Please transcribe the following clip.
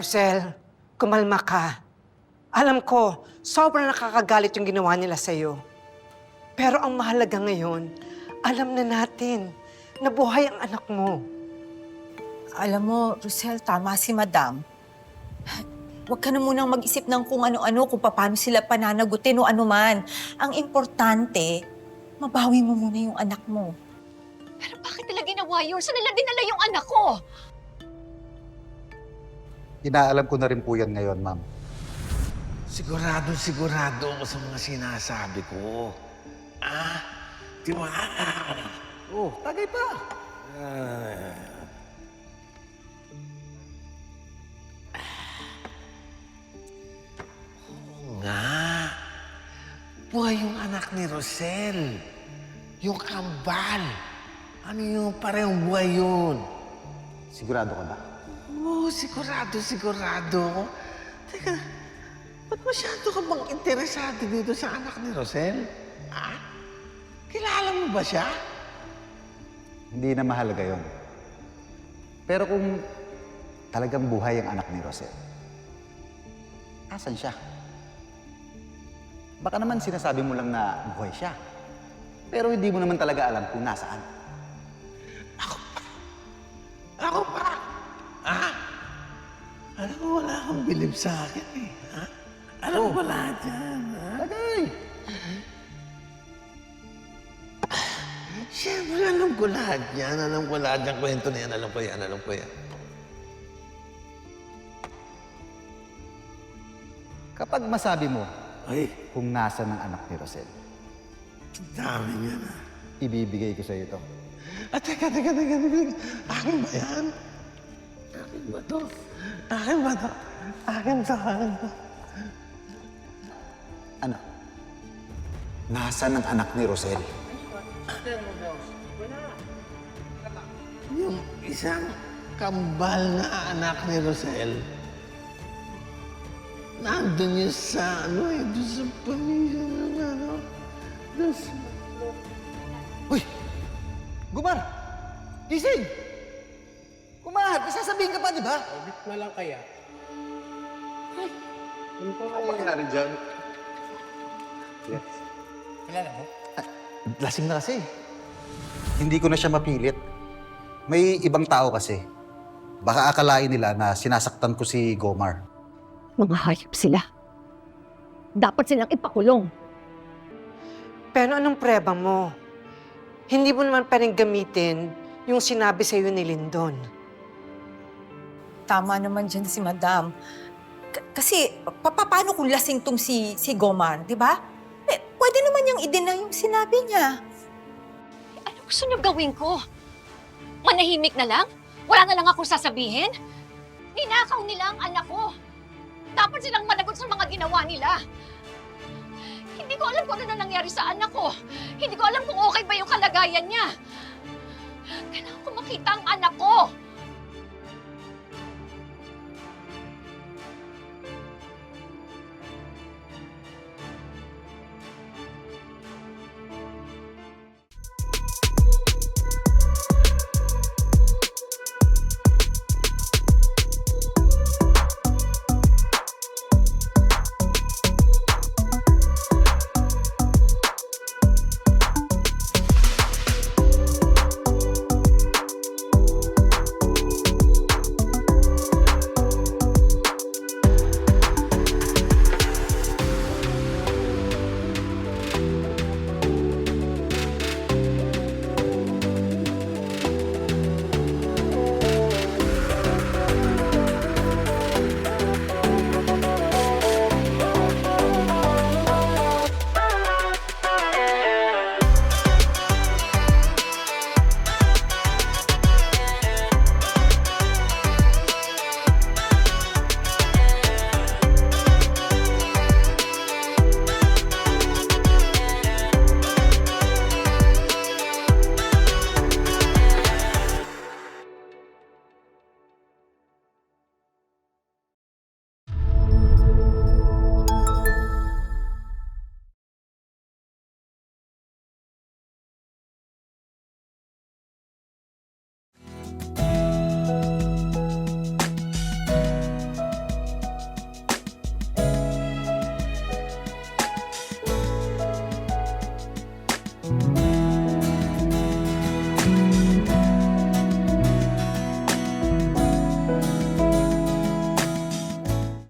Rosel, kumalma ka. Alam ko, sobrang nakakagalit yung ginawa nila sa'yo. Pero ang mahalaga ngayon, alam na natin na buhay ang anak mo. Alam mo, Rosel, tama si Madam. Huwag ka na munang mag-isip ng kung ano-ano, kung paano sila pananagutin o anuman. Ang importante, mabawi mo muna yung anak mo. Pero bakit nila ginawa yun? Saan nila dinala yung anak ko? Inaalam ko na rin po yan ngayon, ma'am. Sigurado ako sa mga sinasabi ko. Tiwala. Oh, tagay pa. Oo nga. Buhay yung anak ni Rosel. Yung kambal. Ano yung parehong buhay yun? Sigurado ka ba? Oo, sigurado. Teka, ba't masyado ka bang interesado dito sa anak ni Rosel? Kilala mo ba siya? Hindi na mahalaga yon. Pero kung talagang buhay ang anak ni Rosel, asan siya? Baka naman sinasabi mo lang na buhay siya. Pero hindi mo naman talaga alam kung nasaan. Ako pa? Alam mo, wala akong bilib sa akin eh. Alam mo ba lahat yan? Tagay! Siyempre, alam ko lahat yan. Alam ko lahat yung kwento na yan. Alam ko yan. Kapag masabi mo Ay, kung nasaan ang anak ni Rosel, dami niya na. ibibigay ko sa iyo ito. Teka. Akin ba yan? Akin ba to? Akin to. Ano? Nasaan ang anak ni Rosel? Yung isang kambal na anak ni Rosel, nandun yun sa, doon sa pamilya ng doon sa... Uy! Gumar! Gising! Kumahal! Isasabihin ka pa, di ba? Audit na lang kaya. Ano mangyari dyan? Kilala mo? Lasing na kasi. Hindi ko na siya mapilit. May ibang tao kasi. Baka akalain nila na sinasaktan ko si Gomar. Mga hayop sila. Dapat silang ipakulong. Pero anong preba mo? Hindi mo naman pa rin gamitin yung sinabi sa'yo ni Lindon. Tama naman dyan si Madam. Kasi, paano kung lasing tong si Gomar, di ba? Pwede naman niyang i-deny yung sinabi niya. Ano gusto niyo gawin ko? Manahimik na lang? Wala na lang akong sasabihin? Ninakaw nila ang anak ko. Dapat silang managot sa mga ginawa nila. Hindi ko alam kung ano na nangyari sa anak ko. Hindi ko alam kung okay ba yung kalagayan niya. Kailangan ko makita ang anak ko.